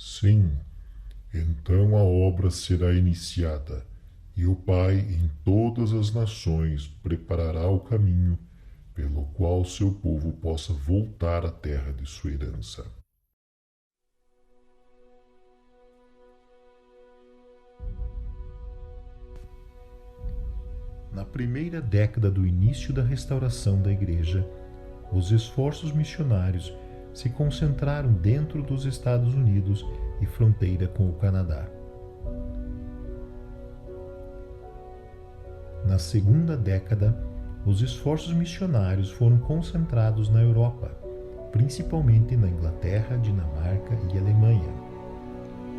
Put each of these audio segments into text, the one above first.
Sim, então a obra será iniciada, e o Pai em todas as nações preparará o caminho pelo qual seu povo possa voltar à terra de sua herança. Na primeira década do início da restauração da Igreja, os esforços missionários se concentraram dentro dos Estados Unidos e fronteira com o Canadá. Na segunda década, os esforços missionários foram concentrados na Europa, principalmente na Inglaterra, Dinamarca e Alemanha.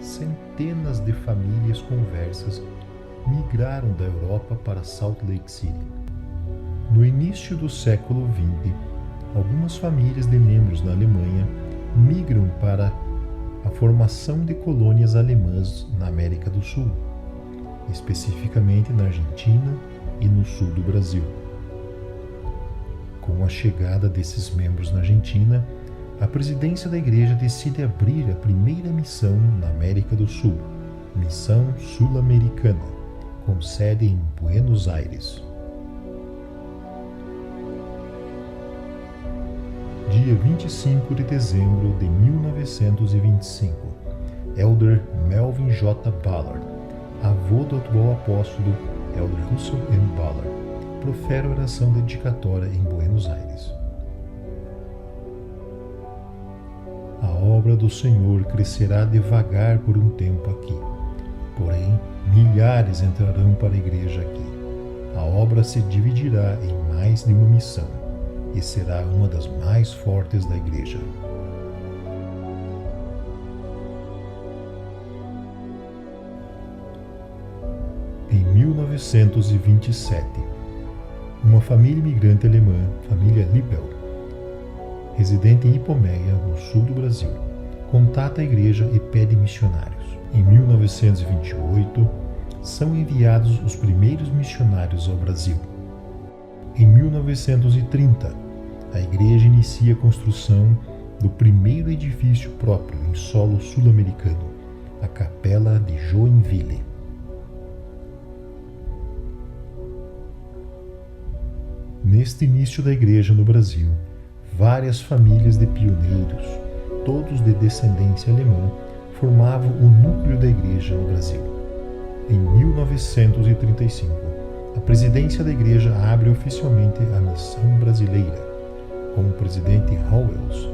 Centenas de famílias conversas migraram da Europa para Salt Lake City. No início do século XX, algumas famílias de membros na Alemanha migram para a formação de colônias alemãs na América do Sul, especificamente na Argentina e no sul do Brasil. Com a chegada desses membros na Argentina, a presidência da Igreja decide abrir a primeira missão na América do Sul, Missão Sul-Americana, com sede em Buenos Aires. Dia 25 de dezembro de 1925, Elder Melvin J. Ballard, avô do atual apóstolo Elder Russell M. Ballard, profere a oração dedicatória em Buenos Aires. A obra do Senhor crescerá devagar por um tempo aqui, porém milhares entrarão para a igreja aqui. A obra se dividirá em mais de uma missão e será uma das mais fortes da igreja. Em 1927, uma família imigrante alemã, família Lippel, residente em Ipomeia, no sul do Brasil, contata a igreja e pede missionários. Em 1928, são enviados os primeiros missionários ao Brasil. Em 1930, a igreja inicia a construção do primeiro edifício próprio em solo sul-americano, a Capela de Joinville. Neste início da igreja no Brasil, várias famílias de pioneiros, todos de descendência alemã, formavam o núcleo da igreja no Brasil. Em 1935, a presidência da igreja abre oficialmente a missão brasileira, com o presidente Howells,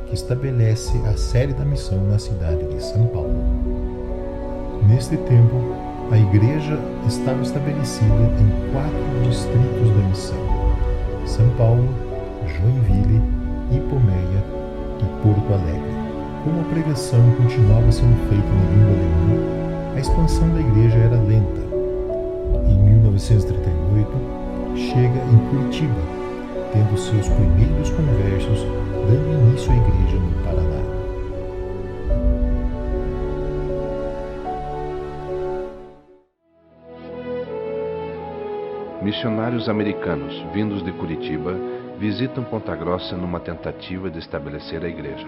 que estabelece a sede da missão na cidade de São Paulo. Neste tempo, a igreja estava estabelecida em 4 distritos da missão: São Paulo, Joinville, Ipomeia e Porto Alegre. Como a pregação continuava sendo feita na língua alemã, a expansão da igreja era lenta. Em 1938, chega em Curitiba, tendo seus primeiros conversos, dando início à igreja no Paraná. Missionários americanos vindos de Curitiba visitam Ponta Grossa numa tentativa de estabelecer a igreja.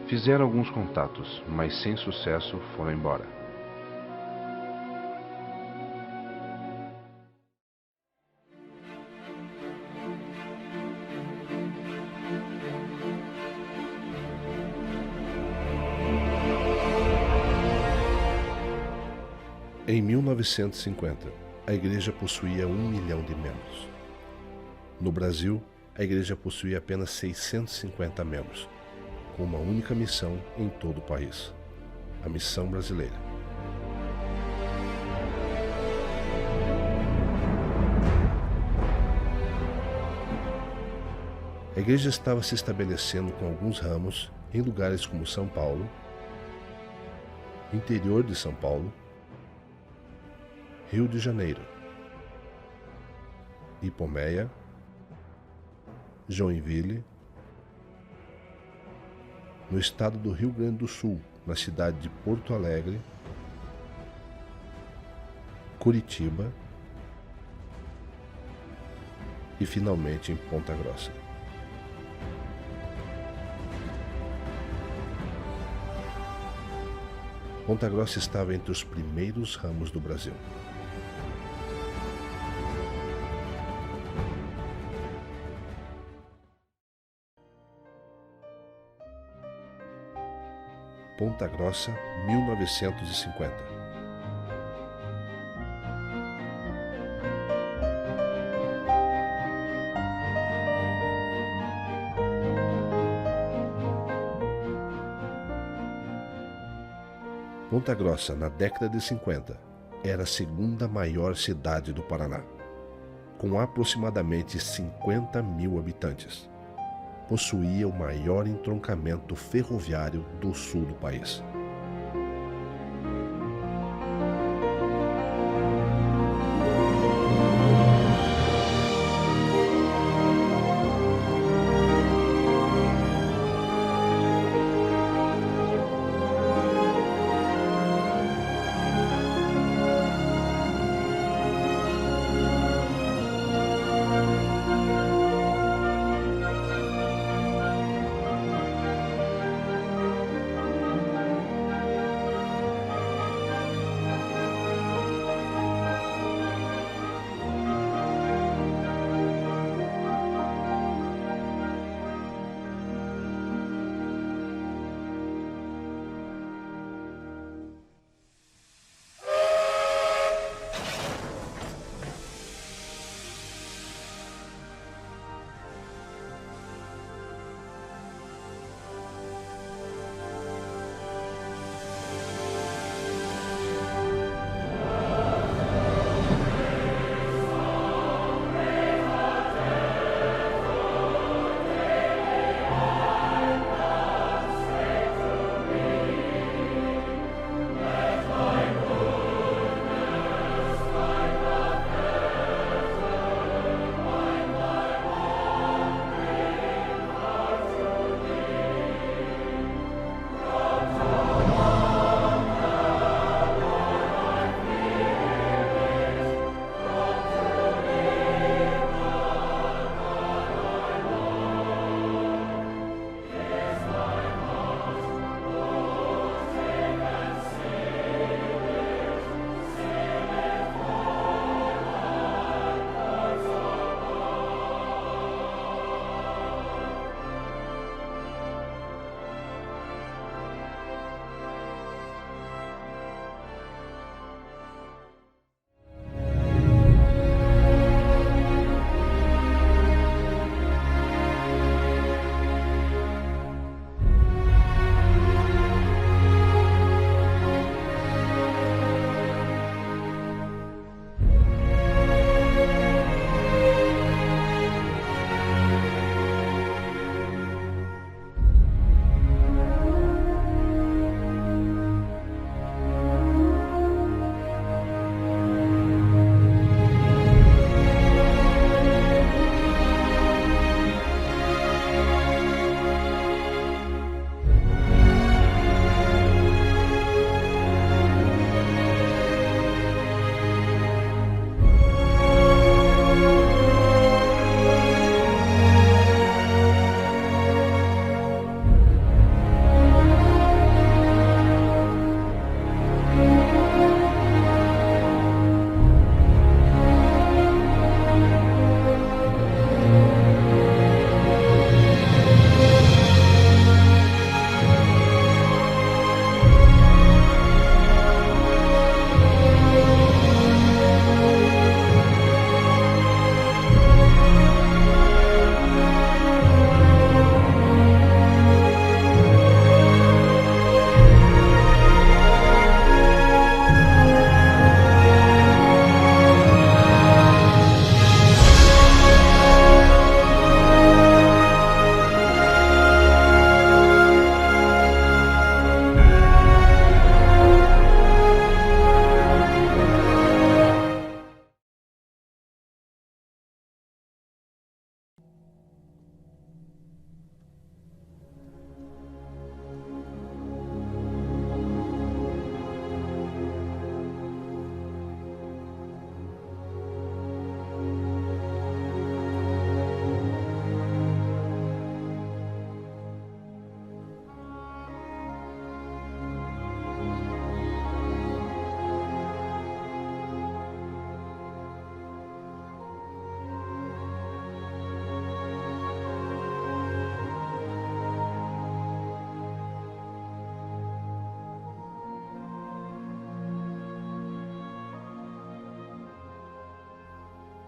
Fizeram alguns contatos, mas sem sucesso foram embora. Em 1950, a igreja possuía 1 milhão de membros. No Brasil, a igreja possuía apenas 650 membros, com uma única missão em todo o país: a missão brasileira. A igreja estava se estabelecendo com alguns ramos em lugares como São Paulo, interior de São Paulo, Rio de Janeiro, Ipomeia, Joinville, no estado do Rio Grande do Sul, na cidade de Porto Alegre, Curitiba e finalmente em Ponta Grossa. Ponta Grossa estava entre os primeiros ramos do Brasil. Ponta Grossa, 1950. Ponta Grossa, na década de 50, era a segunda maior cidade do Paraná, com aproximadamente 50 mil habitantes. Possuía o maior entroncamento ferroviário do sul do país.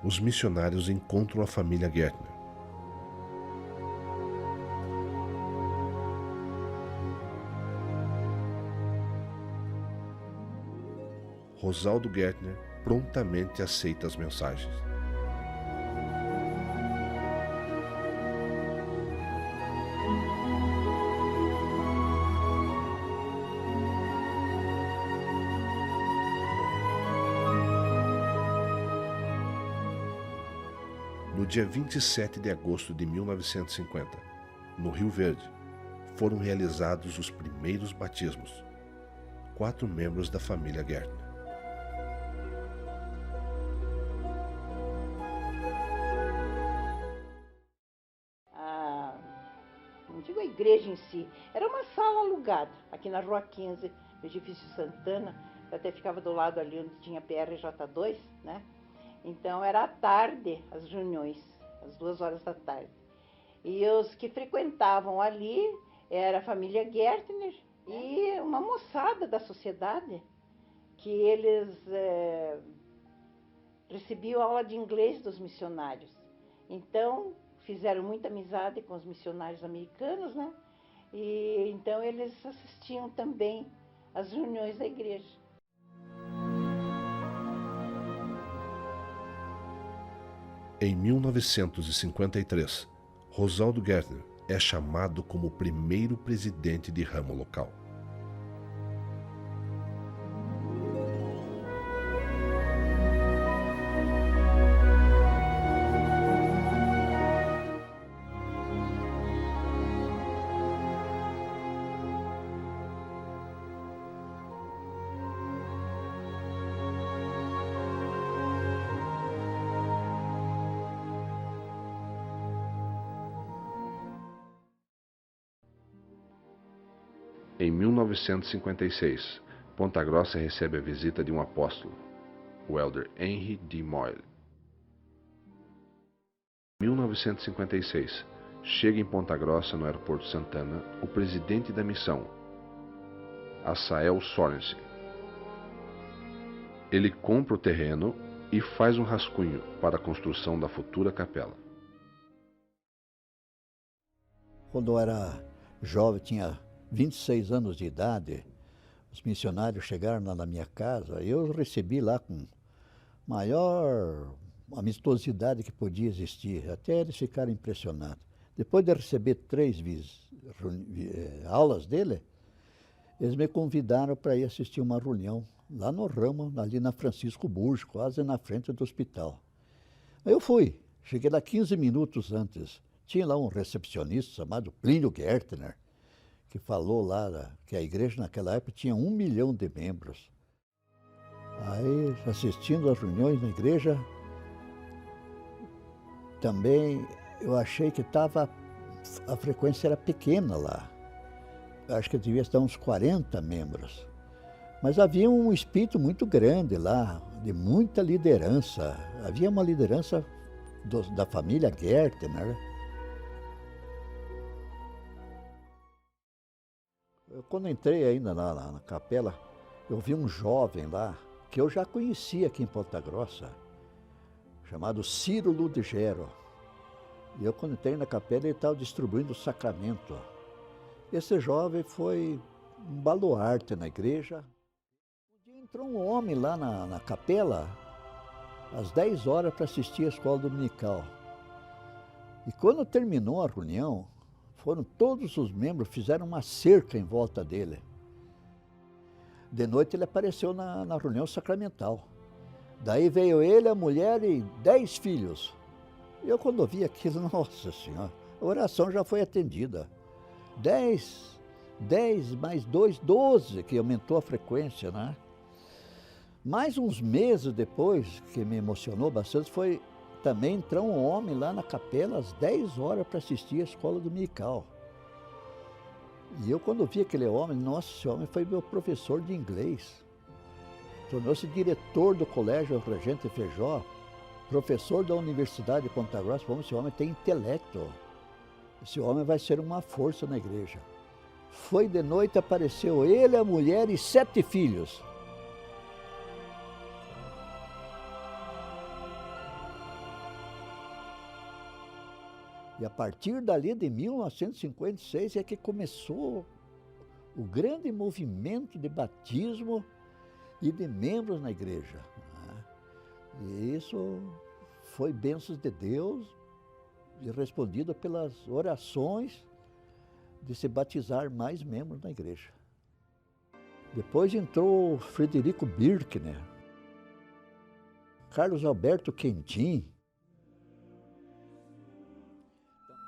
os missionários encontram a família Gertner. Rosaldo Gertner prontamente aceita as mensagens. No dia 27 de agosto de 1950, no Rio Verde, foram realizados os primeiros batismos. 4 membros da família Gertner. Não digo a igreja em si, era uma sala alugada, aqui na Rua 15, no edifício Santana. Eu até ficava do lado ali onde tinha PRJ2, né? Então era à tarde as reuniões, às 2 horas da tarde. E os que frequentavam ali era a família Gertner e uma moçada da sociedade, que eles recebiam aula de inglês dos missionários. Então fizeram muita amizade com os missionários americanos, né? E então eles assistiam também às reuniões da igreja. Em 1953, Rosaldo Gertner é chamado como o primeiro presidente de ramo local. Em 1956, Ponta Grossa recebe a visita de um apóstolo, o elder Henry D. Moyle. Em 1956, chega em Ponta Grossa, no aeroporto Santana, o presidente da missão, Asael Sorensen. Ele compra o terreno e faz um rascunho para a construção da futura capela. Quando eu era jovem, tinha 26 anos de idade, os missionários chegaram lá na minha casa e eu recebi lá com maior amistosidade que podia existir, até eles ficaram impressionados. Depois de receber 3 aulas dele, eles me convidaram para ir assistir uma reunião lá no ramo, ali na Francisco Burjo, quase na frente do hospital. Aí eu fui, cheguei lá 15 minutos antes. Tinha lá um recepcionista chamado Plínio Gertner, que falou lá que a igreja naquela época tinha 1 milhão de membros. Aí, assistindo às reuniões na igreja, também eu achei que a frequência era pequena lá. Eu acho que devia estar uns 40 membros. Mas havia um espírito muito grande lá, de muita liderança. Havia uma liderança da família Gertner. Quando entrei ainda na capela, eu vi um jovem lá, que eu já conhecia aqui em Ponta Grossa, chamado Ciro Ludgero. E eu, quando entrei na capela, ele estava distribuindo o sacramento. Esse jovem foi um baluarte na igreja. Um dia entrou um homem lá na capela, às 10 horas, para assistir a escola dominical. E quando terminou a reunião, foram todos os membros, fizeram uma cerca em volta dele. De noite ele apareceu na reunião sacramental. Daí veio ele, a mulher e 10 filhos. Eu, quando vi aquilo, nossa senhora, a oração já foi atendida. 10 mais 2, 12, que aumentou a frequência, né? Mais uns meses depois, que me emocionou bastante, foi também entrar um homem lá na capela às 10 horas para assistir a escola dominical. E eu, quando vi aquele homem, nossa, esse homem foi meu professor de inglês. Tornou-se diretor do Colégio Regente Feijó, professor da Universidade de Ponta Grossa. Bom, esse homem tem intelecto. Esse homem vai ser uma força na igreja. Foi de noite, apareceu ele, a mulher e 7 filhos. E a partir dali, de 1956, é que começou o grande movimento de batismo e de membros na igreja. Né? E isso foi bênçãos de Deus e respondido pelas orações de se batizar mais membros na igreja. Depois entrou Frederico Birkner, Carlos Alberto Quentin.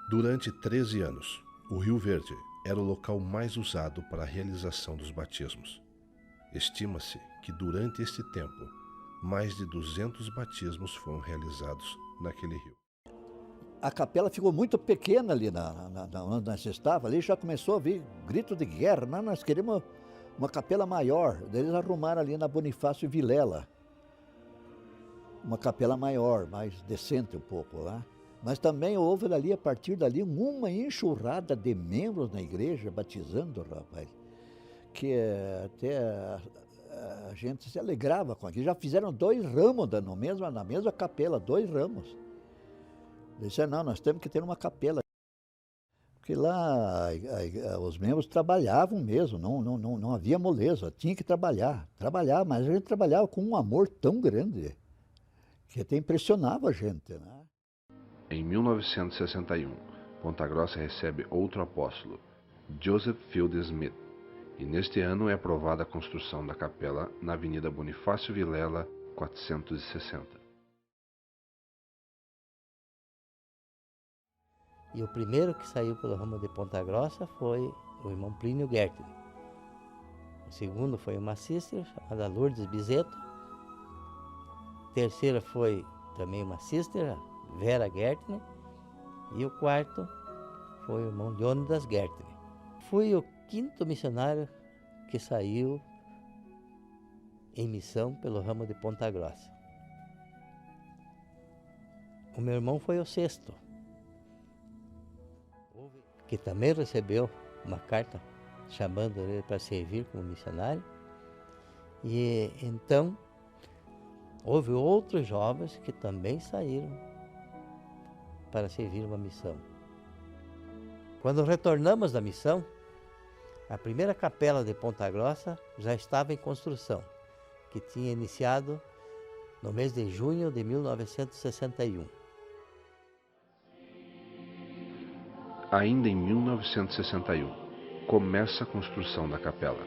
Durante 13 anos, o Rio Verde era o local mais usado para a realização dos batismos. Estima-se que durante este tempo, mais de 200 batismos foram realizados naquele rio. A capela ficou muito pequena ali onde nós estávamos, ali já começou a vir grito de guerra. Não, nós queremos uma capela maior. Daí eles arrumaram ali na Bonifácio Vilela uma capela maior, mais decente um pouco lá. Mas também houve ali, a partir dali, uma enxurrada de membros na igreja batizando, rapaz, que até a gente se alegrava com aquilo. Já fizeram 2 ramos na mesma capela, 2 ramos. Disseram, não, nós temos que ter uma capela. Porque lá os membros trabalhavam mesmo, não havia moleza, tinha que trabalhar, mas a gente trabalhava com um amor tão grande que até impressionava a gente, né? Em 1961, Ponta Grossa recebe outro apóstolo, Joseph Field Smith, e neste ano é aprovada a construção da capela na Avenida Bonifácio Vilela, 460. E o primeiro que saiu pelo ramo de Ponta Grossa foi o irmão Plínio Gertner. O segundo foi uma sister chamada Lourdes Bizeto. A terceira foi também uma sister, a Vera Gertner. E o quarto foi o irmão Leônidas Gertner. Fui o 5º missionário que saiu em missão pelo ramo de Ponta Grossa. O meu irmão foi o 6º, que também recebeu uma carta chamando ele para servir como missionário. E então houve outros jovens que também saíram para servir uma missão. Quando retornamos da missão, a primeira capela de Ponta Grossa já estava em construção, que tinha iniciado no mês de junho de 1961. Ainda em 1961, começa a construção da capela,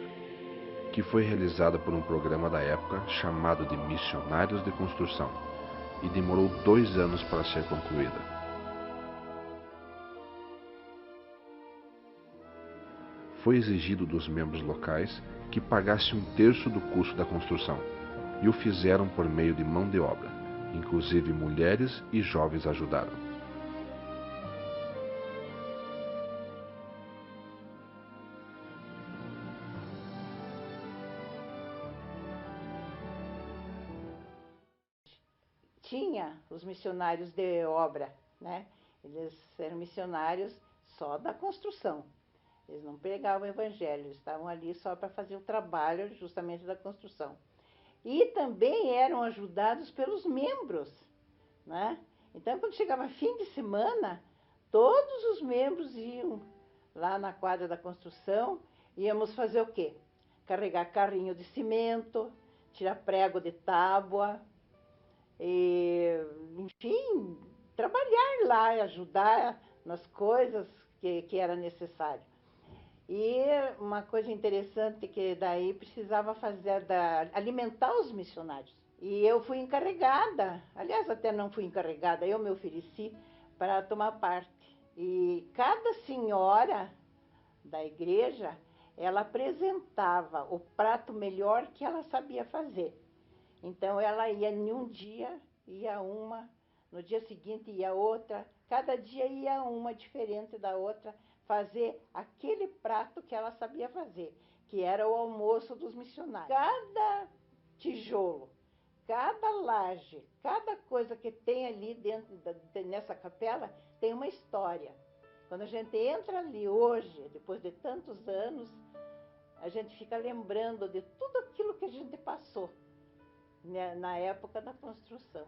que foi realizada por um programa da época chamado de Missionários de Construção, e demorou 2 anos para ser concluída. Foi exigido dos membros locais que pagasse 1/3 do custo da construção, e o fizeram por meio de mão de obra, inclusive mulheres e jovens ajudaram. Tinha os missionários de obra, né? Eles eram missionários só da construção. Eles não pregavam o evangelho, eles estavam ali só para fazer o trabalho justamente da construção. E também eram ajudados pelos membros, né? Então, quando chegava fim de semana, todos os membros iam lá na quadra da construção, íamos fazer o quê? Carregar carrinho de cimento, tirar prego de tábua, e, enfim, trabalhar lá e ajudar nas coisas que era necessário. E uma coisa interessante que daí precisava fazer, alimentar os missionários. E eu fui encarregada, aliás, até não fui encarregada, eu me ofereci para tomar parte. E cada senhora da igreja, ela apresentava o prato melhor que ela sabia fazer. Então, ela ia em um dia, ia uma, no dia seguinte ia outra, cada dia ia uma diferente da outra, fazer aquele prato que ela sabia fazer, que era o almoço dos missionários. Cada tijolo, cada laje, cada coisa que tem ali dentro nessa capela tem uma história. Quando a gente entra ali hoje, depois de tantos anos, a gente fica lembrando de tudo aquilo que a gente passou na época da construção.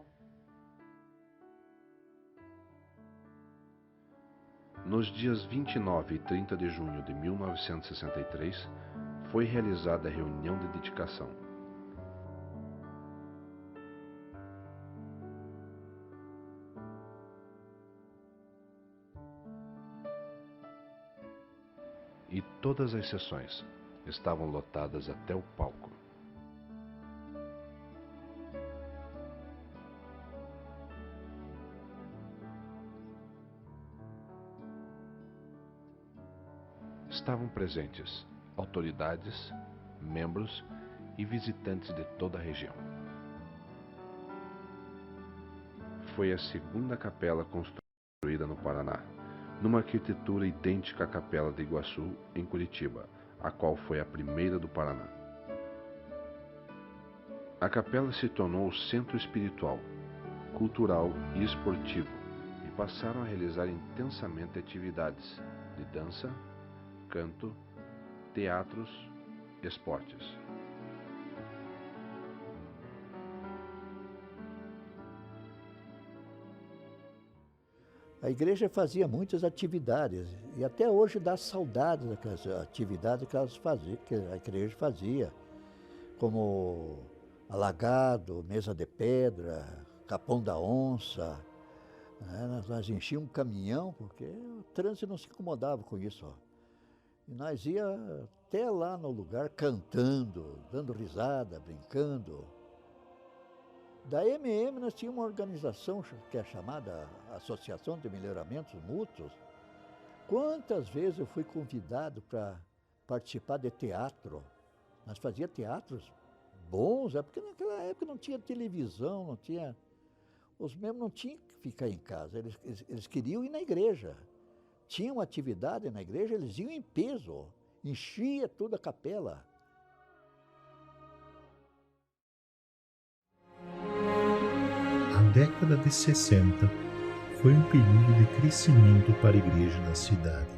Nos dias 29 e 30 de junho de 1963, foi realizada a reunião de dedicação. E todas as sessões estavam lotadas até o palco. Estavam presentes autoridades, membros e visitantes de toda a região. Foi a segunda capela construída no Paraná, numa arquitetura idêntica à Capela de Iguaçu, em Curitiba, a qual foi a primeira do Paraná. A capela se tornou o centro espiritual, cultural e esportivo, e passaram a realizar intensamente atividades de dança, canto, teatros, esportes. A igreja fazia muitas atividades e até hoje dá saudade daquelas atividades que a igreja fazia, como alagado, mesa de pedra, capão da onça. Né? Nós enchíamos um caminhão porque o trânsito não se incomodava com isso. Ó. E nós ia até lá no lugar cantando, dando risada, brincando. Da MM nós tínhamos uma organização que é chamada Associação de Melhoramentos Mútuos. Quantas vezes eu fui convidado para participar de teatro? Nós fazíamos teatros bons, porque naquela época não tinha televisão, não tinha... Os membros não tinham que ficar em casa, eles queriam ir na igreja. Tinha uma atividade na igreja, eles iam em peso, enchia toda a capela. A década de 60 foi um período de crescimento para a igreja na cidade.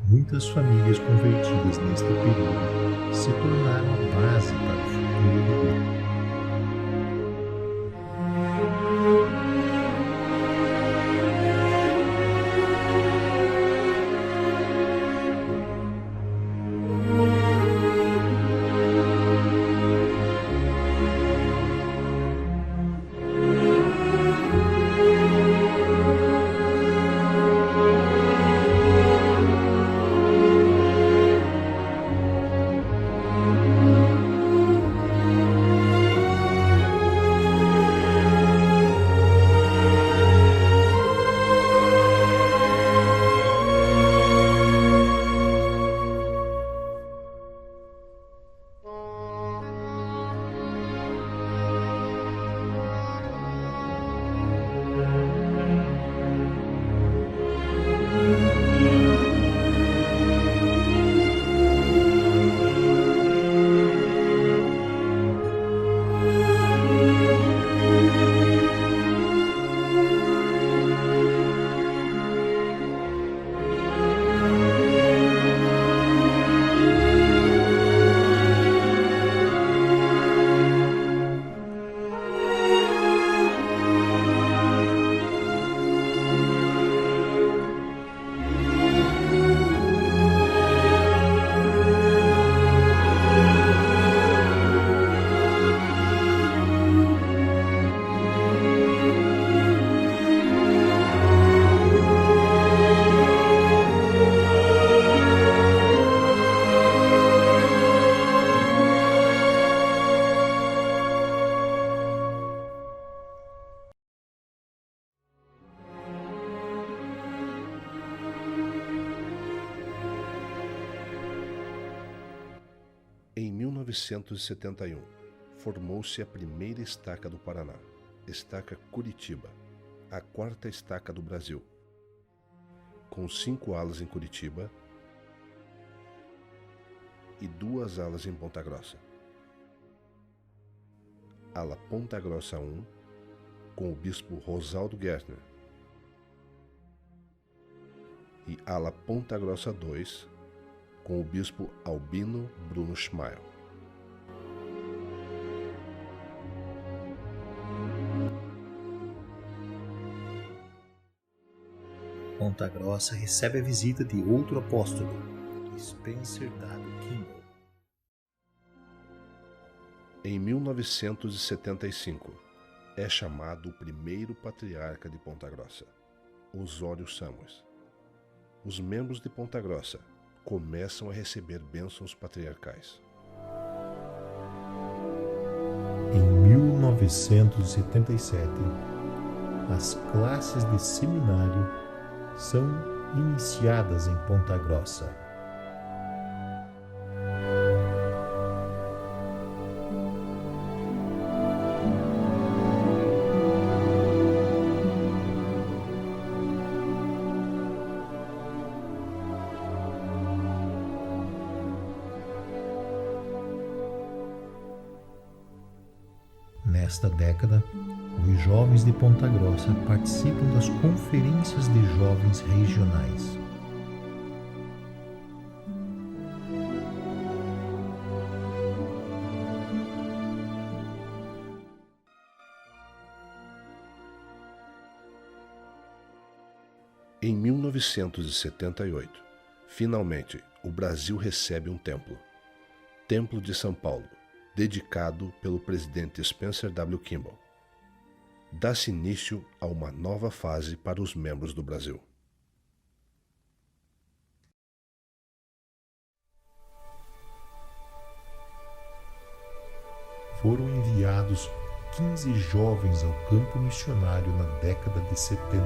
Muitas famílias convertidas neste período se tornaram a base para o futuro da igreja. Em 1971, formou-se a primeira estaca do Paraná, Estaca Curitiba, a quarta estaca do Brasil, com 5 alas em Curitiba e 2 alas em Ponta Grossa. Ala Ponta Grossa 1, com o bispo Rosaldo Gertner, e ala Ponta Grossa 2, com o bispo Albino Bruno Schmael. Ponta Grossa recebe a visita de outro apóstolo, Spencer W. Kimball. Em 1975, é chamado o primeiro patriarca de Ponta Grossa, Osório Samos. Os membros de Ponta Grossa começam a receber bênçãos patriarcais. Em 1977, as classes de seminário são iniciadas em Ponta Grossa. Nesta década, os jovens de Ponta Grossa participam das conferências de jovens regionais. Em 1978, finalmente, o Brasil recebe um templo, Templo de São Paulo, dedicado pelo presidente Spencer W. Kimball. Dá-se início a uma nova fase para os membros do Brasil. Foram enviados 15 jovens ao campo missionário na década de 70.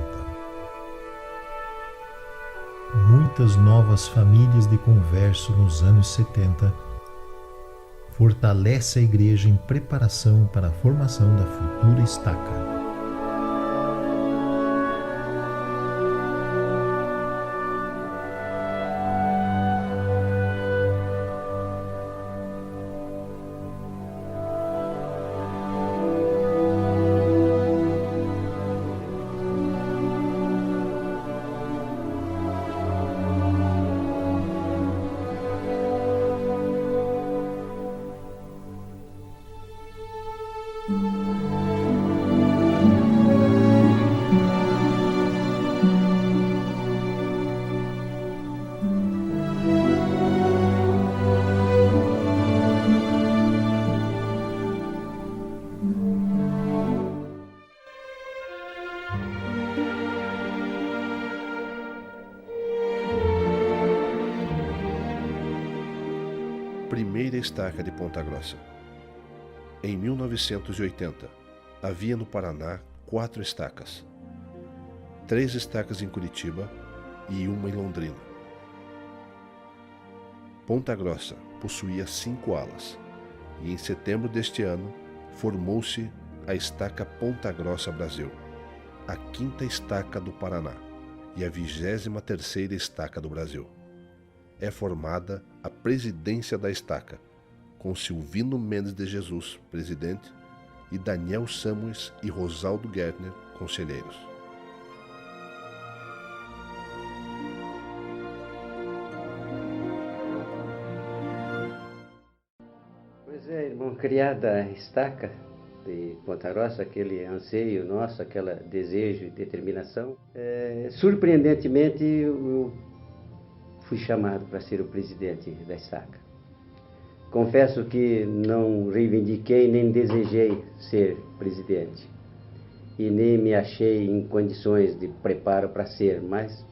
Muitas novas famílias de converso nos anos 70 fortalece a igreja em preparação para a formação da futura estaca. Primeira estaca de Ponta Grossa. Em 1980, havia no Paraná 4 estacas. 3 estacas em Curitiba e uma em Londrina. Ponta Grossa possuía 5 alas e em setembro deste ano formou-se a estaca Ponta Grossa Brasil, a 5ª estaca do Paraná e a 23ª estaca do Brasil. É formada a presidência da estaca, com Silvino Mendes de Jesus, presidente, e Daniel Samos e Rosaldo Gertner, conselheiros. Pois é, irmão, criada a estaca de Ponta Grossa, aquele anseio nosso, aquele desejo e determinação, surpreendentemente eu fui chamado para ser o presidente da estaca. Confesso que não reivindiquei nem desejei ser presidente e nem me achei em condições de preparo para ser, mas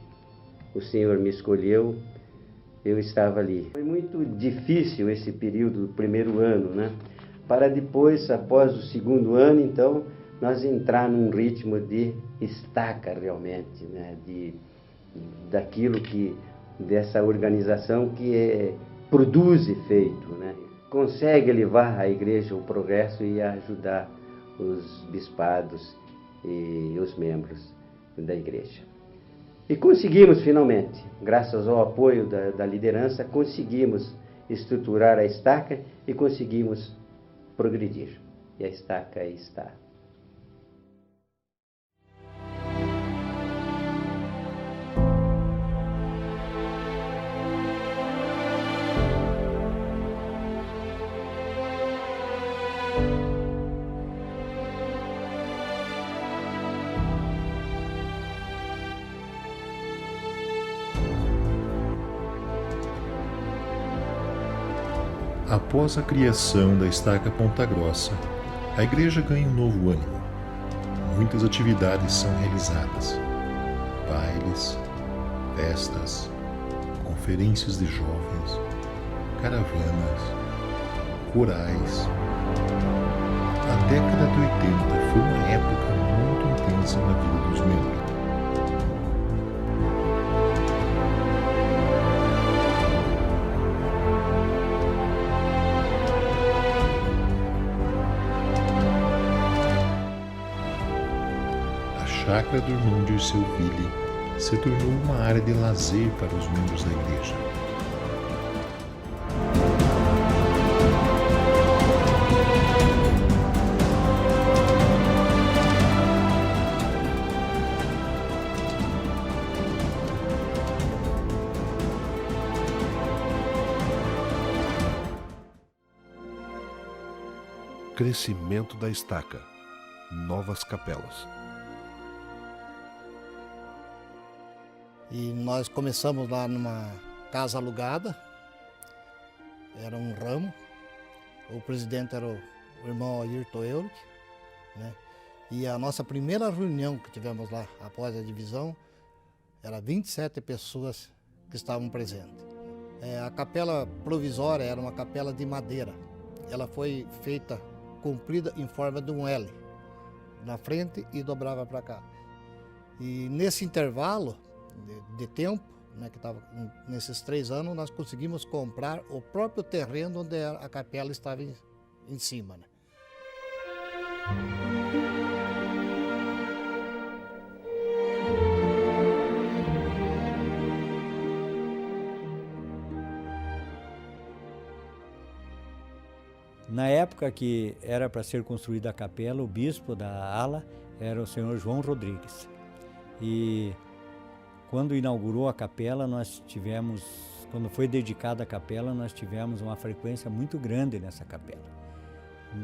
o Senhor me escolheu, eu estava ali. Foi muito difícil esse período do primeiro ano, né? Para depois, após o segundo ano, então, nós entrar num ritmo de estaca realmente, né? Daquilo que dessa organização que produz efeito, né? Consegue levar à igreja o progresso e ajudar os bispados e os membros da igreja. E conseguimos finalmente, graças ao apoio da liderança, conseguimos estruturar a estaca e conseguimos progredir. E a estaca aí está. Após a criação da Estaca Ponta Grossa, a igreja ganha um novo ânimo. Muitas atividades são realizadas: bailes, festas, conferências de jovens, caravanas, corais. A década de 80 foi uma época muito intensa na vida dos membros. A chácara do irmão Dirceu Ville se tornou uma área de lazer para os membros da igreja. Crescimento da estaca, novas capelas. E nós começamos lá numa casa alugada, era um ramo, o presidente era o irmão Ayrton Euric, né? E a nossa primeira reunião que tivemos lá, após a divisão, era 27 pessoas que estavam presentes. A capela provisória era uma capela de madeira, ela foi feita comprida em forma de um L na frente e dobrava para cá. E nesse intervalo de tempo, né, que estava nesses 3 anos, nós conseguimos comprar o próprio terreno onde a capela estava em cima, né? Na época que era para ser construída a capela, o bispo da ala era o senhor João Rodrigues. E quando inaugurou a capela, quando foi dedicada a capela, nós tivemos uma frequência muito grande nessa capela.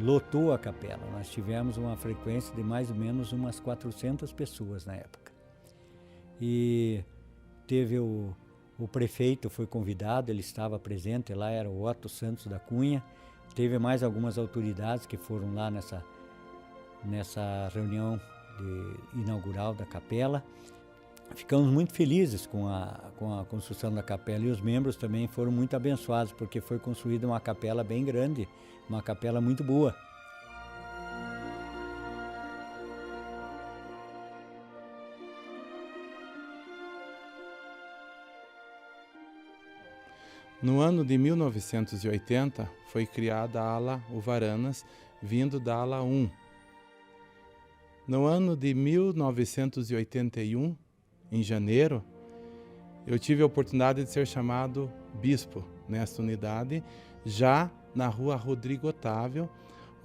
Lotou a capela, nós tivemos uma frequência de mais ou menos umas 400 pessoas na época. E teve o prefeito, foi convidado, ele estava presente lá, era o Otto Santos da Cunha. Teve mais algumas autoridades que foram lá nessa reunião inaugural da capela. Ficamos muito felizes com a construção da capela e os membros também foram muito abençoados, porque foi construída uma capela bem grande, uma capela muito boa. No ano de 1980, foi criada a ala Uvaranas, vindo da ala 1. No ano de 1981, em janeiro, eu tive a oportunidade de ser chamado bispo nesta unidade, já na rua Rodrigo Otávio,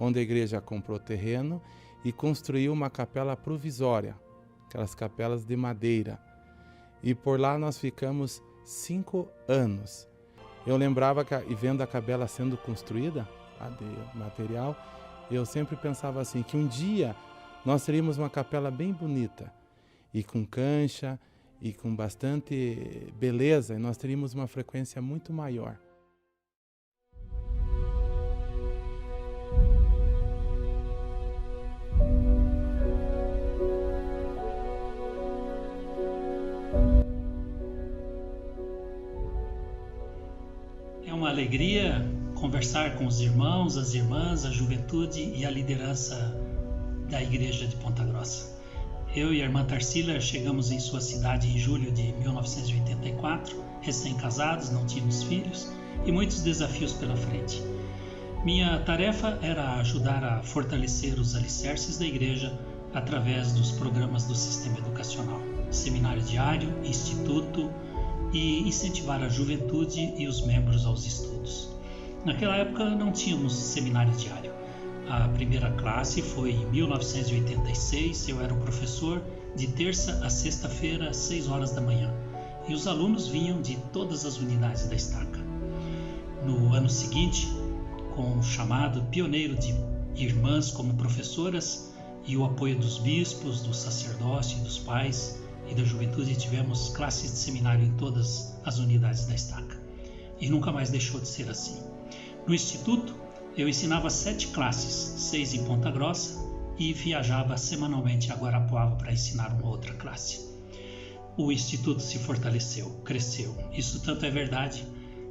onde a igreja comprou terreno e construiu uma capela provisória, aquelas capelas de madeira. E por lá nós ficamos 5 anos. Eu lembrava e vendo a capela sendo construída, a de material, eu sempre pensava assim, que um dia nós teríamos uma capela bem bonita, e com cancha, e com bastante beleza, e nós teríamos uma frequência muito maior. É uma alegria conversar com os irmãos, as irmãs, a juventude e a liderança da Igreja de Ponta Grossa. Eu e a irmã Tarsila chegamos em sua cidade em julho de 1984, recém-casados, não tínhamos filhos e muitos desafios pela frente. Minha tarefa era ajudar a fortalecer os alicerces da igreja através dos programas do sistema educacional, seminário diário, instituto e incentivar a juventude e os membros aos estudos. Naquela época não tínhamos seminário diário. A primeira classe foi em 1986, eu era o professor de terça a sexta-feira às 6 horas da manhã e os alunos vinham de todas as unidades da estaca. No ano seguinte, com o chamado pioneiro de irmãs como professoras e o apoio dos bispos, do sacerdócio e dos pais e da juventude, tivemos classes de seminário em todas as unidades da estaca. E nunca mais deixou de ser assim. No Instituto, eu ensinava 7 classes, 6 em Ponta Grossa, e viajava semanalmente a Guarapuava para ensinar uma outra classe. O Instituto se fortaleceu, cresceu. Isso tanto é verdade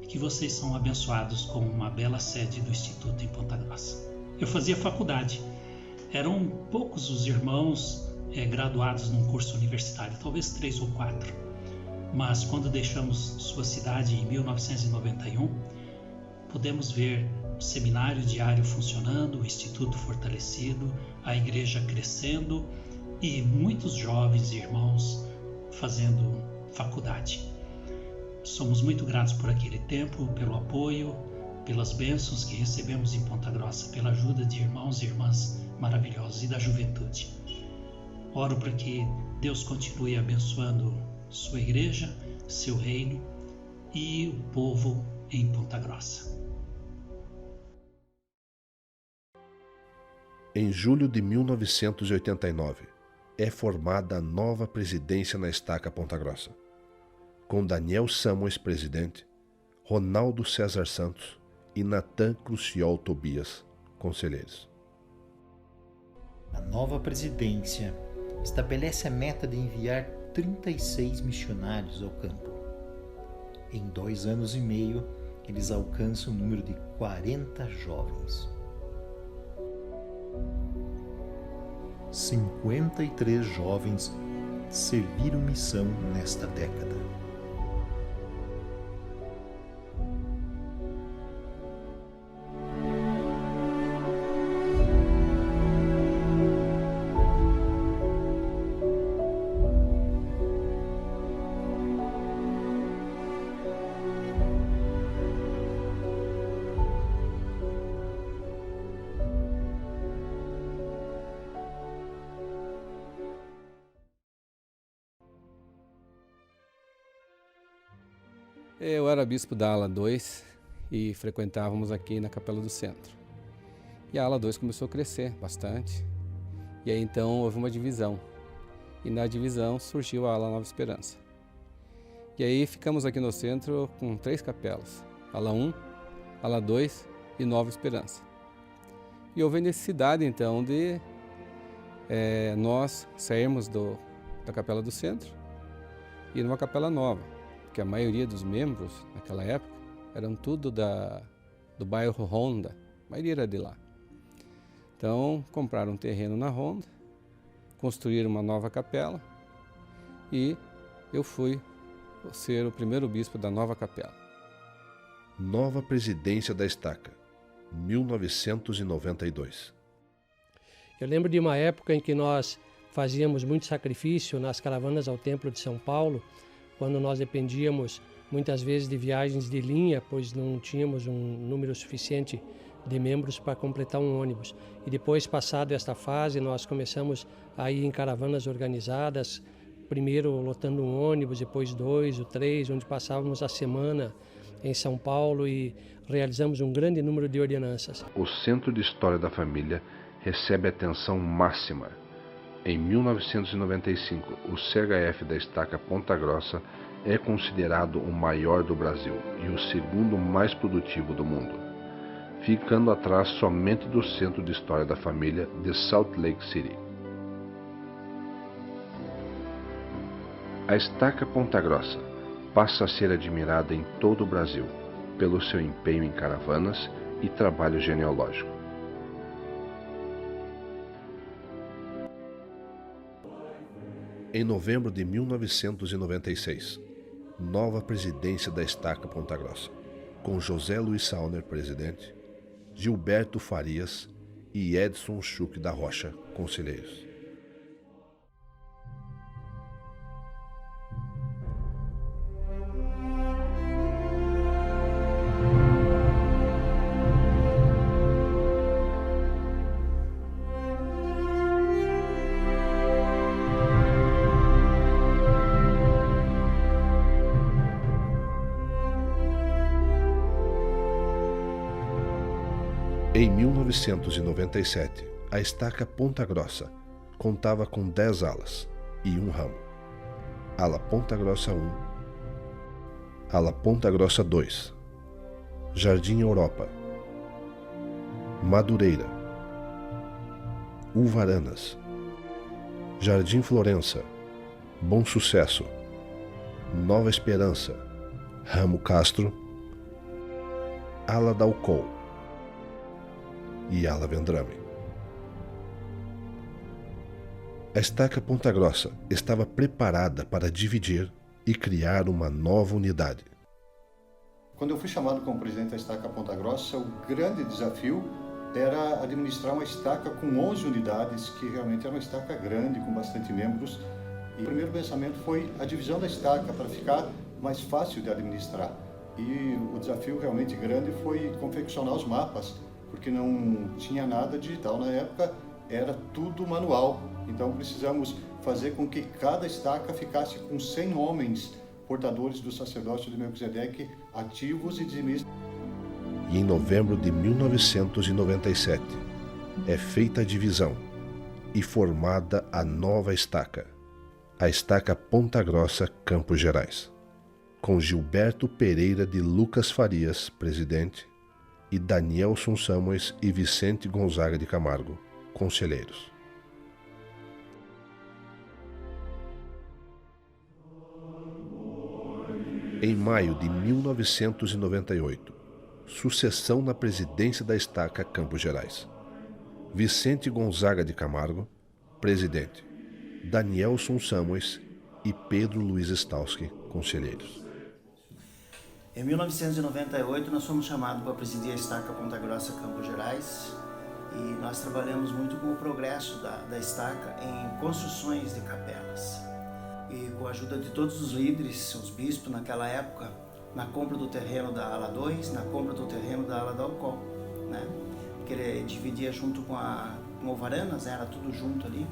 que vocês são abençoados com uma bela sede do Instituto em Ponta Grossa. Eu fazia faculdade. Eram poucos os irmãos graduados num curso universitário, talvez 3 ou 4. Mas quando deixamos sua cidade em 1991, pudemos ver o seminário diário funcionando, o Instituto fortalecido, a igreja crescendo e muitos jovens irmãos fazendo faculdade. Somos muito gratos por aquele tempo, pelo apoio, pelas bênçãos que recebemos em Ponta Grossa, pela ajuda de irmãos e irmãs maravilhosos e da juventude. Oro para que Deus continue abençoando sua igreja, seu reino e o povo em Ponta Grossa. Em julho de 1989, é formada a nova presidência na Estaca Ponta Grossa, com Daniel Samuels presidente, Ronaldo César Santos e Natan Cruciol Tobias, conselheiros. A nova presidência estabelece a meta de enviar 36 missionários ao campo. Em 2 anos e meio, eles alcançam o número de 40 jovens. 53 jovens serviram missão nesta década. Eu era bispo da ala 2 e frequentávamos aqui na Capela do Centro. E a ala 2 começou a crescer bastante. E aí então houve uma divisão. E na divisão surgiu a ala Nova Esperança. E aí ficamos aqui no centro com 3 capelas. Ala 1, ala 2 e Nova Esperança. E houve a necessidade então de nós sairmos da Capela do Centro e ir numa capela nova. Porque a maioria dos membros, naquela época, eram tudo do bairro Honda, a maioria era de lá. Então, compraram um terreno na Honda, construíram uma nova capela e eu fui ser o primeiro bispo da nova capela. Nova presidência da Estaca, 1992. Eu lembro de uma época em que nós fazíamos muito sacrifício nas caravanas ao Templo de São Paulo, quando nós dependíamos muitas vezes de viagens de linha, pois não tínhamos um número suficiente de membros para completar um ônibus. E depois, passado esta fase, nós começamos a ir em caravanas organizadas, primeiro lotando um ônibus, depois 2 ou 3, onde passávamos a semana em São Paulo e realizamos um grande número de ordenanças. O Centro de História da Família recebe atenção máxima. Em 1995, o CHF da Estaca Ponta Grossa é considerado o maior do Brasil e o segundo mais produtivo do mundo, ficando atrás somente do Centro de História da Família de Salt Lake City. A Estaca Ponta Grossa passa a ser admirada em todo o Brasil pelo seu empenho em caravanas e trabalho genealógico. Em novembro de 1996, nova presidência da Estaca Ponta Grossa, com José Luiz Sauner, presidente, Gilberto Farias e Edson Schuch da Rocha, conselheiros. Em 1997, a Estaca Ponta Grossa contava com 10 alas e um ramo. Ala Ponta Grossa 1, Ala Ponta Grossa 2, Jardim Europa, Madureira, Uvaranas, Jardim Florença, Bom Sucesso, Nova Esperança, Ramo Castro, Ala Dalcol e Ala Vendrame. A estaca Ponta Grossa estava preparada para dividir e criar uma nova unidade. Quando eu fui chamado como presidente da estaca Ponta Grossa, o grande desafio era administrar uma estaca com 11 unidades, que realmente era uma estaca grande, com bastante membros. E o primeiro pensamento foi a divisão da estaca, para ficar mais fácil de administrar. E o desafio realmente grande foi confeccionar os mapas, porque não tinha nada digital na época, era tudo manual. Então precisamos fazer com que cada estaca ficasse com 100 homens portadores do sacerdócio de Melquisedeque ativos e dizimistas. E em novembro de 1997 é feita a divisão e formada a nova estaca, a estaca Ponta Grossa, Campos Gerais, com Gilberto Pereira de Lucas Farias, presidente, e Danielson Samuels e Vicente Gonzaga de Camargo, conselheiros. Em maio de 1998, sucessão na presidência da estaca Campos Gerais. Vicente Gonzaga de Camargo, presidente. Danielson Samuels e Pedro Luiz Stauski, conselheiros. Em 1998, nós fomos chamados para presidir a estaca Ponta Grossa, Campos Gerais, e nós trabalhamos muito com o progresso da estaca em construções de capelas. E com a ajuda de todos os líderes, os bispos naquela época, na compra do terreno da ala 2, na compra do terreno da ala Dalcol, né? Porque ele dividia junto com o Varanas, né? Era tudo junto ali.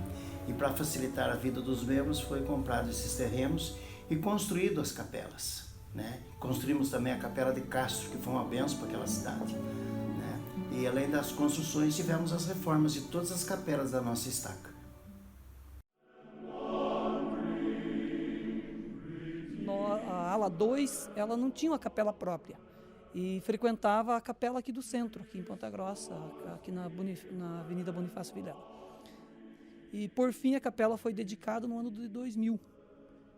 E para facilitar a vida dos membros, foi comprado esses terrenos e construído as capelas, né? Construímos também a capela de Castro, que foi uma bênção para aquela cidade, né? E além das construções, tivemos as reformas de todas as capelas da nossa estaca. A ala 2, ela não tinha uma capela própria e frequentava a capela aqui do centro, aqui em Ponta Grossa, aqui na Avenida Bonifácio Vilela. E por fim a capela foi dedicada no ano de 2000,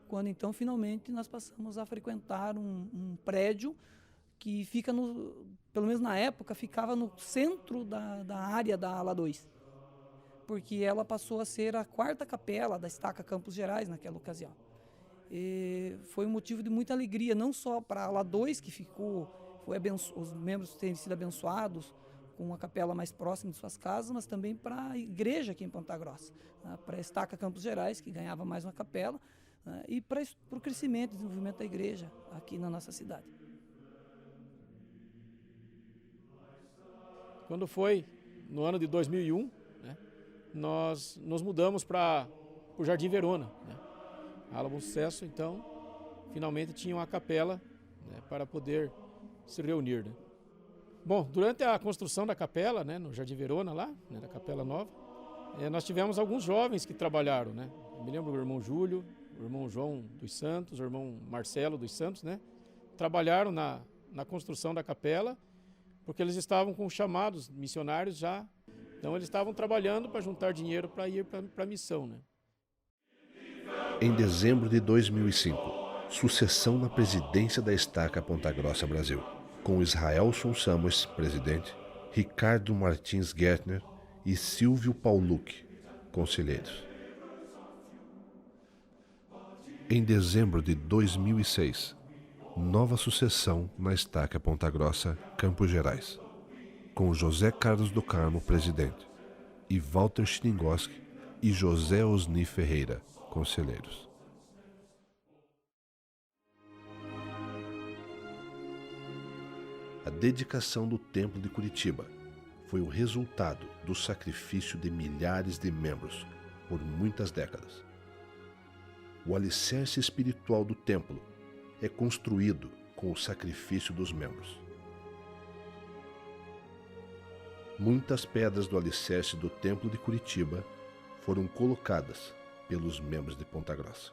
quando então finalmente nós passamos a frequentar um prédio que fica pelo menos na época, ficava no centro da área da ala 2, porque ela passou a ser a 4ª capela da estaca Campos Gerais naquela ocasião. E foi um motivo de muita alegria, não só para a ala 2, que os membros terem sido abençoados com uma capela mais próxima de suas casas, mas também para a igreja aqui em Ponta Grossa, né, para a estaca Campos Gerais, que ganhava mais uma capela, né, e para o crescimento e desenvolvimento da igreja aqui na nossa cidade. Quando foi no ano de 2001, né, nós nos mudamos para o Jardim Verona, né. A ala Bom Sucesso, então, finalmente tinha uma capela, né, para poder se reunir, né. Bom, durante a construção da capela, né, no Jardim Verona lá, né, da capela nova, nós tivemos alguns jovens que trabalharam, né. Eu me lembro do irmão Júlio, o irmão João dos Santos, o irmão Marcelo dos Santos, né, trabalharam na construção da capela, porque eles estavam com chamados missionários já, então eles estavam trabalhando para juntar dinheiro para ir para a missão, né. Em dezembro de 2005, sucessão na presidência da estaca Ponta Grossa Brasil, com Israelson Samuels, presidente, Ricardo Martins Gertner e Silvio Paulucci, conselheiros. Em dezembro de 2006, nova sucessão na estaca Ponta Grossa, Campos Gerais, com José Carlos do Carmo, presidente, e Walter Schlingoski e José Osni Ferreira, conselheiros. A dedicação do Templo de Curitiba foi o resultado do sacrifício de milhares de membros por muitas décadas. O alicerce espiritual do templo é construído com o sacrifício dos membros. Muitas pedras do alicerce do Templo de Curitiba foram colocadas pelos membros de Ponta Grossa.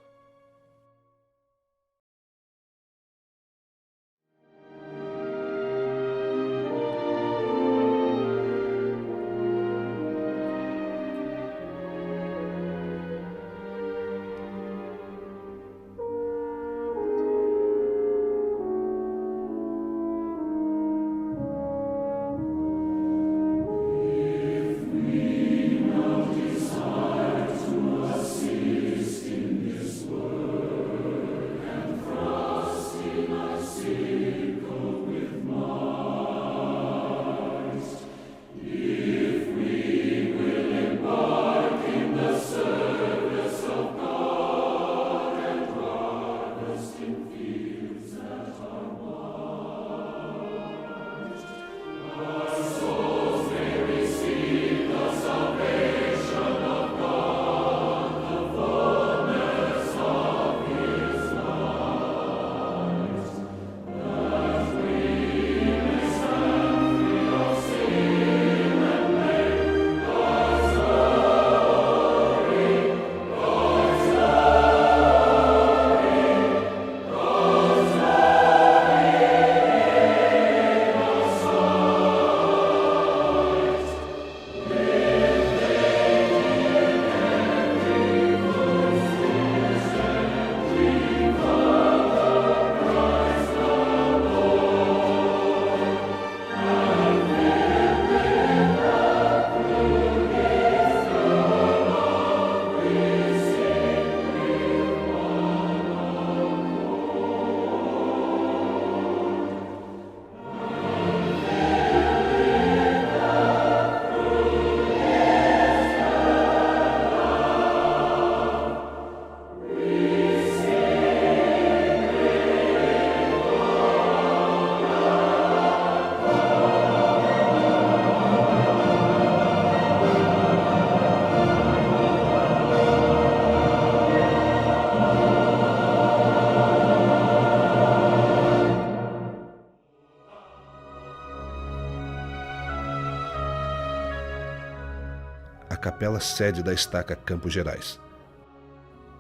A capela sede da Estaca Campos Gerais.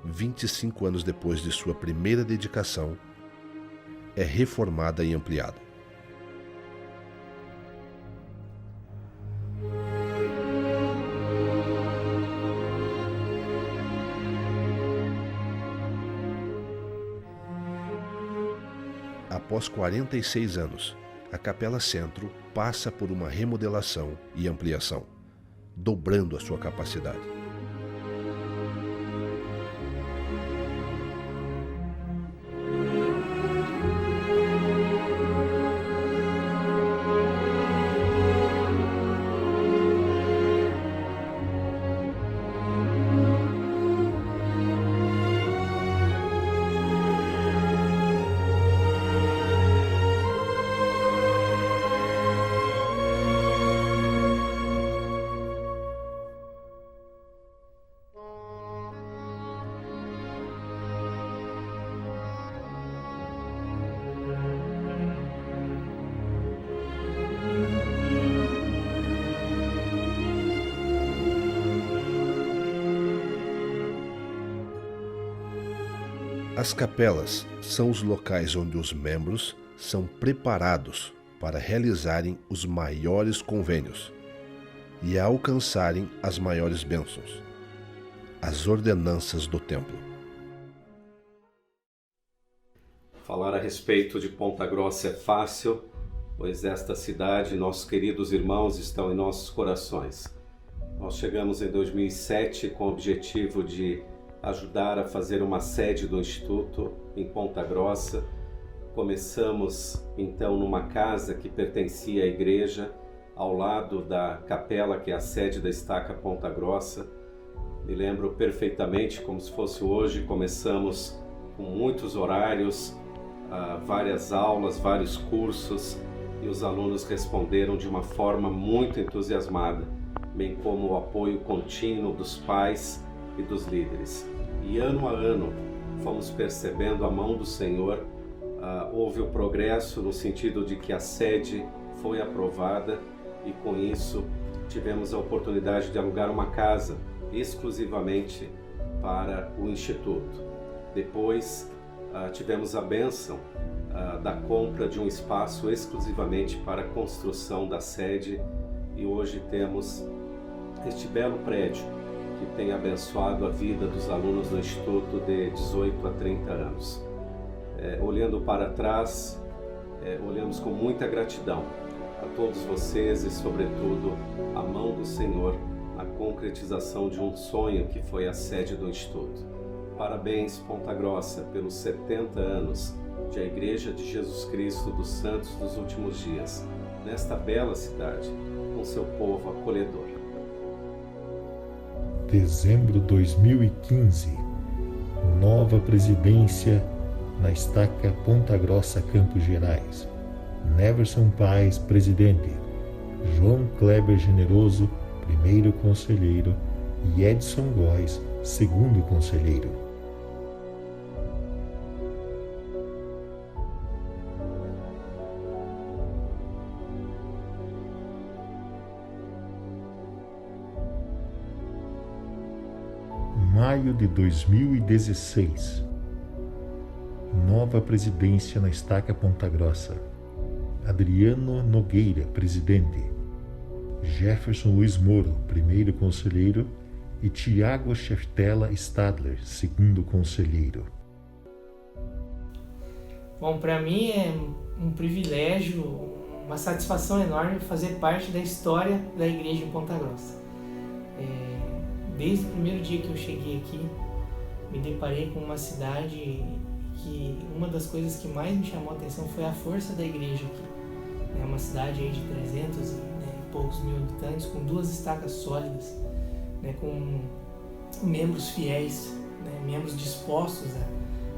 25 anos depois de sua primeira dedicação, é reformada e ampliada. Após 46 anos, a Capela Centro passa por uma remodelação e ampliação, dobrando a sua capacidade. As capelas são os locais onde os membros são preparados para realizarem os maiores convênios e alcançarem as maiores bênçãos, as ordenanças do templo. Falar a respeito de Ponta Grossa é fácil, pois esta cidade, nossos queridos irmãos, estão em nossos corações. Nós chegamos em 2007 com o objetivo de ajudar a fazer uma sede do Instituto em Ponta Grossa. Começamos então numa casa que pertencia à igreja, ao lado da capela que é a sede da Estaca Ponta Grossa. Me lembro perfeitamente, como se fosse hoje, começamos com muitos horários, várias aulas, vários cursos, e os alunos responderam de uma forma muito entusiasmada, bem como o apoio contínuo dos pais e dos líderes. E ano a ano fomos percebendo a mão do Senhor, houve o progresso no sentido de que a sede foi aprovada e com isso tivemos a oportunidade de alugar uma casa exclusivamente para o Instituto. Depois tivemos a bênção da compra de um espaço exclusivamente para a construção da sede e hoje temos este belo prédio que tem abençoado a vida dos alunos do Instituto de 18 a 30 anos. Olhando para trás, olhamos com muita gratidão a todos vocês e, sobretudo, a mão do Senhor na concretização de um sonho que foi a sede do Instituto. Parabéns, Ponta Grossa, pelos 70 anos de a Igreja de Jesus Cristo dos Santos dos Últimos Dias, nesta bela cidade, com seu povo acolhedor. Dezembro de 2015, nova presidência na Estaca Ponta Grossa Campos Gerais. Neverson Paes, presidente. João Kleber Generoso, primeiro conselheiro, e Edson Góes, segundo conselheiro. Maio de 2016. Nova presidência na Estaca Ponta Grossa. Adriano Nogueira, presidente. Jefferson Luiz Moro, primeiro conselheiro, e Tiago Scheftella Stadler, segundo conselheiro. Bom, para mim é um privilégio, uma satisfação enorme fazer parte da história da igreja em Ponta Grossa. desde o primeiro dia que eu cheguei aqui, me deparei com uma cidade que uma das coisas que mais me chamou a atenção foi a força da igreja aqui. É uma cidade aí de 300 e poucos mil habitantes, com 2 estacas sólidas, né, com membros fiéis, né, membros dispostos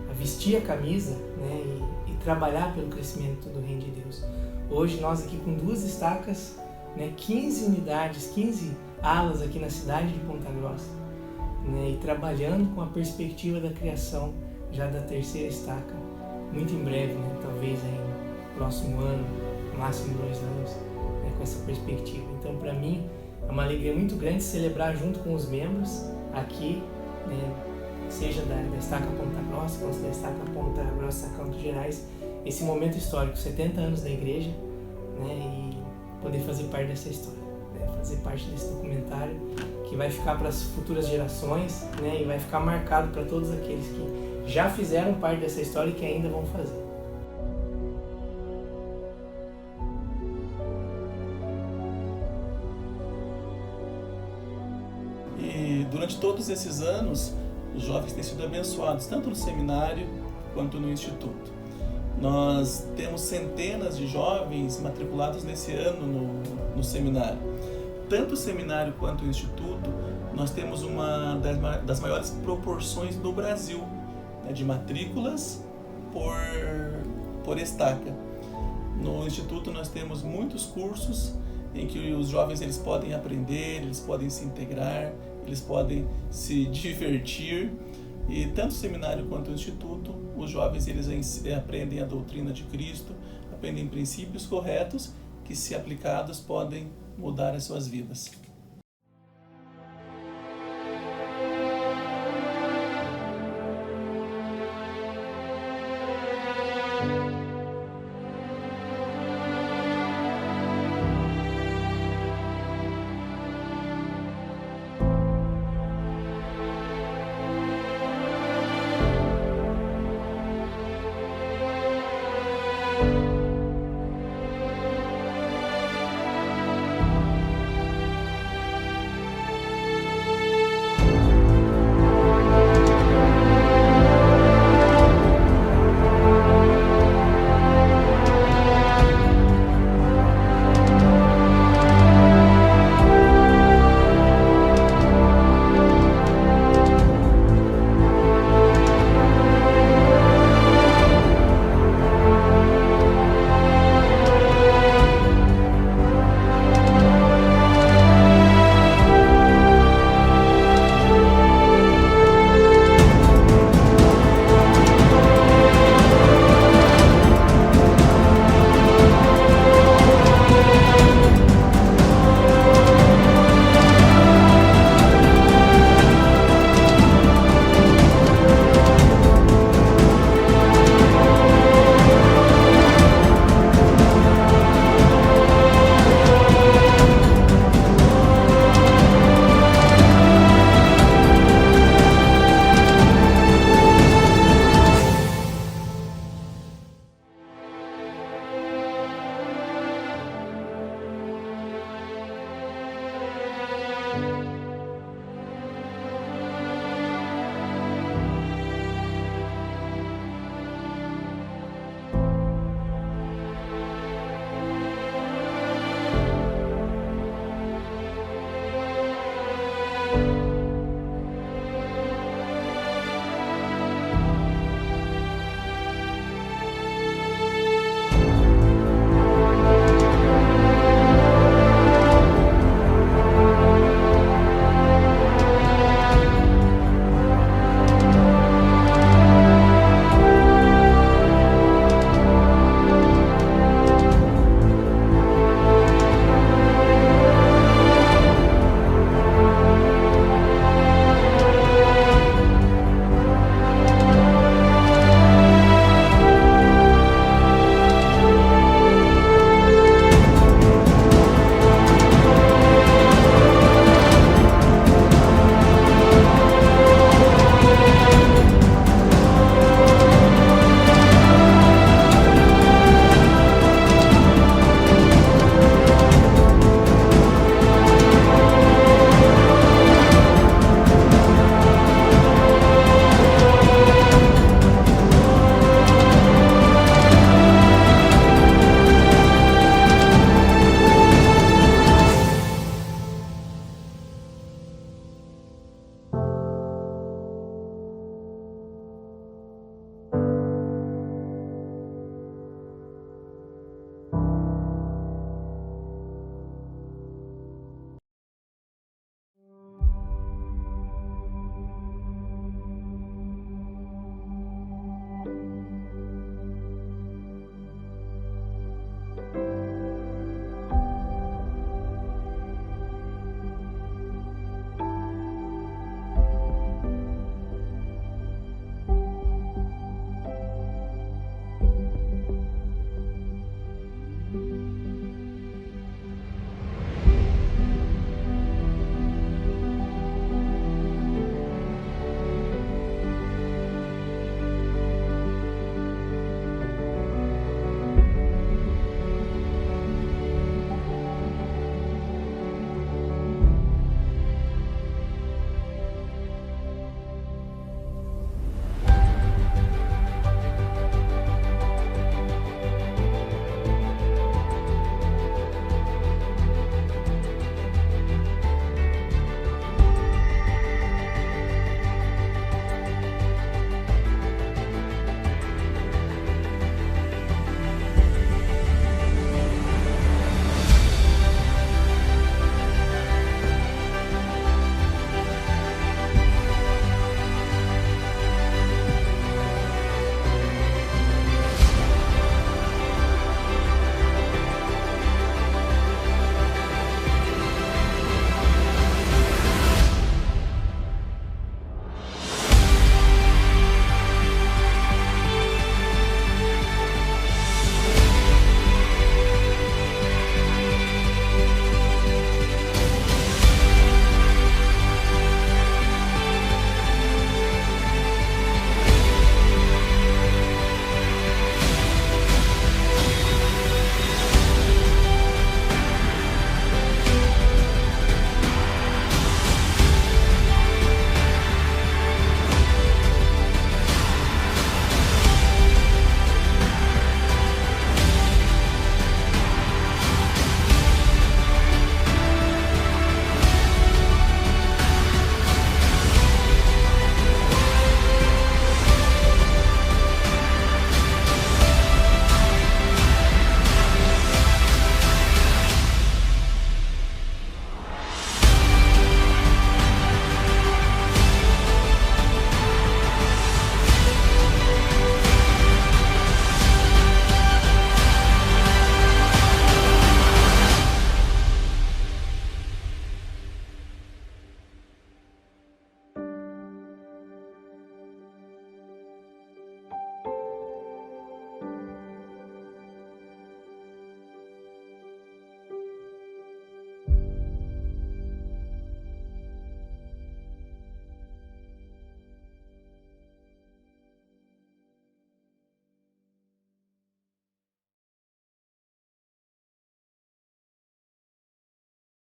a vestir a camisa, né, e trabalhar pelo crescimento do reino de Deus. Hoje nós aqui com 2 estacas, né, 15 unidades, 15 alas aqui na cidade de Ponta Grossa, né, e trabalhando com a perspectiva da criação já da 3ª estaca, muito em breve, né, talvez aí no próximo ano, no máximo 2 anos, né, com essa perspectiva. Então, para mim, é uma alegria muito grande celebrar junto com os membros aqui, né, seja da estaca Ponta Grossa, quanto da estaca Ponta Grossa Campos Gerais, esse momento histórico, 70 anos da igreja, né, e poder fazer parte dessa história, né, fazer parte desse documentário que vai ficar para as futuras gerações, né, e vai ficar marcado para todos aqueles que já fizeram parte dessa história e que ainda vão fazer. E durante todos esses anos, os jovens têm sido abençoados, tanto no seminário quanto no instituto. Nós temos centenas de jovens matriculados nesse ano no seminário. Tanto o seminário quanto o instituto, nós temos uma das maiores proporções do Brasil, né, de matrículas por estaca. No instituto nós temos muitos cursos em que os jovens eles podem aprender, eles podem se integrar, eles podem se divertir. E tanto o seminário quanto o instituto, os jovens eles aprendem a doutrina de Cristo, aprendem princípios corretos que, se aplicados, podem mudar as suas vidas.